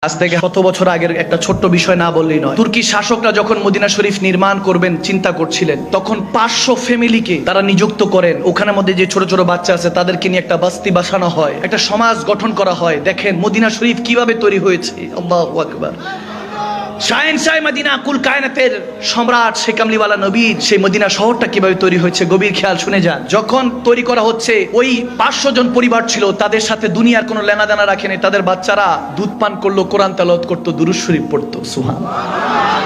আজ থেকে কত বছর আগের একটা ছোট্ট বিষয় না বললেই নয়। তুর্কি শাসকরা যখন মদিনা শরীফ নির্মাণ করবেন চিন্তা করছিলেন, তখন 500 ফ্যামিলিকে তারা নিযুক্ত করেন। ওখানের মধ্যে যে ছোট ছোট বাচ্চা আছে তাদেরকে নিয়ে একটা বস্তি বাসানো হয়, একটা সমাজ গঠন করা হয়। দেখেন মদিনা শরীফ কিভাবে তৈরি হয়েছে। আল্লাহু আকবার। শাহেনশাহ মদিনা, কুল কায়নাতের সম্রাট শেখ কামলিওয়ালা নবী সেই মদিনা শহরটা কিভাবে তৈরি হয়েছে গভীর খেয়াল শুনে যান। যখন তৈরি করা হচ্ছে, ওই 500 জন পরিবার ছিল, তাদের সাথে দুনিয়ার কোনো লেনাদেনা রাখেনি। তাদের বাচ্চারা দুধ পান করলো, কোরআন তেলাওয়াত করতো, দুরূদ শরীফ পড়তো। সুবহানাল্লাহ।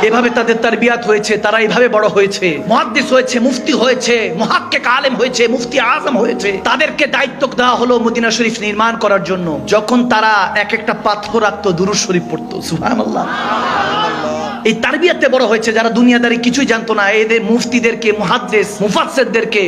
এভাবে তাদের তারবিয়াত হয়েছে, তারা এইভাবে বড় হয়েছে, মুহাদ্দিস হয়েছে, মুফতি হয়েছে, মুহাক্কিক আলেম হয়েছে, মুফতি আজম হয়েছে। তাদেরকে দায়িত্ব দেওয়া হলো মদিনা শরীফ নির্মাণ করার জন্য। যখন তারা এক একটা পাথর রাখতো, দুরূদ শরীফ পড়তো। সুবহানাল্লাহ। এই তারবিয়াতে বড় হয়েছে যারা দুনিয়াদারি কিছুই জানতো না। এদের মুফতিদেরকে, মুহাদ্দিস, মুফাসসিরদেরকে,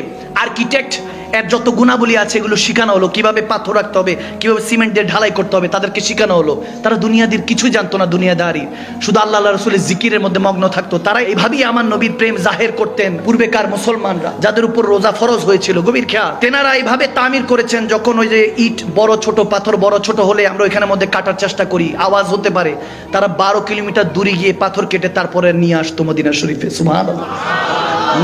আর্কিটেক্ট এর যত গুণাবলী আছে এগুলো শেখানো হলো। কিভাবে পাথর রাখতে হবে, কিভাবে সিমেন্ট দিয়ে ঢালাই করতে হবে, তাদেরকে শেখানো হলো। তারা দুনিয়াদারি কিছুই জানতো না, দুনিয়াদারি শুধু আল্লাহ রাসূলের জিকিরের মধ্যে মগ্ন থাকতো। তারা এইভাবেই আমার নবীর প্রেম জাহের করতেন। পূর্বেকার মুসলমানরা যাদের উপর রোজা ফরজ হয়েছিল, গভীর খেয়াল, তেনারা এইভাবে তামির করেছেন। যখন ওই যে ইট বড় ছোট, পাথর বড় ছোট হলে আমরা ওইখানের মধ্যে কাটার চেষ্টা করি, আওয়াজ হতে পারে, তারা 12 কিলোমিটার দূরে গিয়ে পাথর কেটে তারপরে নিয়ে আসতো মদিনা শরীফে। সুবহানাল্লাহ।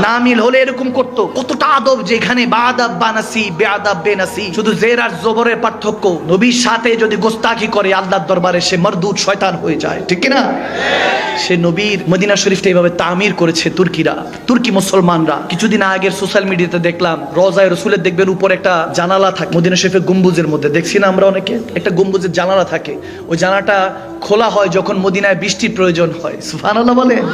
না মিল হলে এরকম করতো। কতটা আদব, যেখানে বাদাব বানাসি, বেআদাব বেনাসি, শুধু জের আর জবরের পার্থক্য। নবীর সাথে যদি গোস্তাখি করে আল্লাহর দরবারে সে মরদুদ, শয়তান হয়ে যায়, ঠিক কি না? সে নবীর মদিনা শরীফটা এইভাবে তামির করেছে তুর্কিরা, তুর্কি মুসলমানরা। কিছুদিন আগের সোশ্যাল মিডিয়াতে দেখলাম, রওজায়ে রাসূলের দেখবেন উপর একটা জানালা থাকে মদিনা শরীফের গম্বুজের মধ্যে, দেখছি না আমরা অনেকে, একটা গম্বুজের জানালা থাকে। ওই জানালাটা খোলা হয় যখন মদিনায় বৃষ্টির প্রয়োজন হয়। সুবহানাল্লাহ বলেন।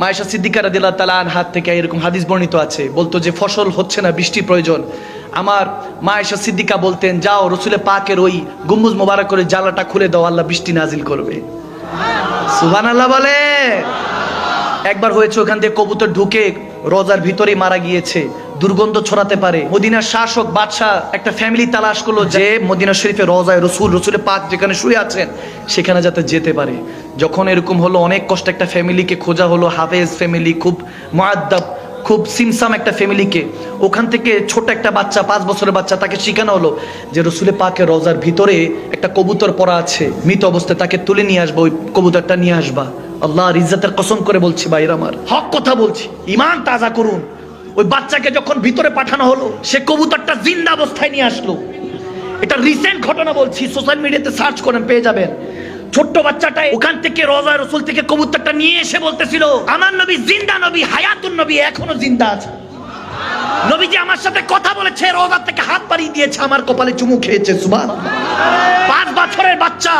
মা আয়েশা সিদ্দিকা রাদিয়াল্লাহু তাআলা আনহার থেকে এরকম হাদিস বর্ণিত আছে, বলতো যে ফসল হচ্ছে না, বৃষ্টির প্রয়োজন। আমার মা আয়েশা সিদ্দিকা বলতেন, যাও রাসূলের পাকের ওই গম্বুজ মোবারক করে জানালাটা খুলে দাও, আল্লাহ বৃষ্টি নাজিল করবে। সুবহানাল্লাহ বলে। একবার হয়েছে, ওখান থেকে কবুতর ঢুকে রোজার ভিতরেই মারা গিয়েছে, দুর্গন্ধ ছড়াতে পারে। মদিনার শাসক বাদশাহ একটা ফ্যামিলি তালাশ করলো যে মদিনা শরীফে রওজায়ে রাসূলের পাক যেখানে শুয়ে আছেন সেখানে যাতে যেতে পারে। যখন এরকম হলো, অনেক কষ্ট একটা ফ্যামিলিকে খোঁজা হলো, হাফেজ ফ্যামিলি, খুব মুআদ্দাব, খুব সিমসাম একটা ফ্যামিলিকে। ওখান থেকে ছোট একটা বাচ্চা, 5 বছরের বাচ্চা, তাকে শেখানো হলো যে রাসূলের পাকের রওজার ভিতরে একটা কবুতর পড়া আছে, মৃত অবস্থায়, তাকে তুলে নিয়ে আসবা, ওই কবুতরটা নিয়ে আসবা। আল্লাহর ইজ্জতের কসম করে বলছি ভাইরা আমার, হক কথা বলছি, ঈমান তাজা করুন। ওই বাচ্চাকে যখন ভিতরে পাঠানো হলো, সে কবুতরটা জিন্দা অবস্থায় নিয়ে আসলো। এটা রিসেন্ট ঘটনা বলছি, সোশ্যাল মিডিয়াতে সার্চ করেন পেয়ে যাবেন। ছোট্ট বাচ্চাটা ওখান থেকে রওজায়ে রাসূল থেকে কবুতরটা নিয়ে এসে বলতেছিল, আমার নবী জিন্দা নবী, হায়াতুন নবী, এখনো জিন্দা আছে। নবীজি আমার সাথে কথা বলেছে, রওজা থেকে হাত বাড়িয়ে দিয়েছে, আমার কপালে চুমু খেয়েছে। সুবহানাল্লাহ। 5 বছরের বাচ্চা।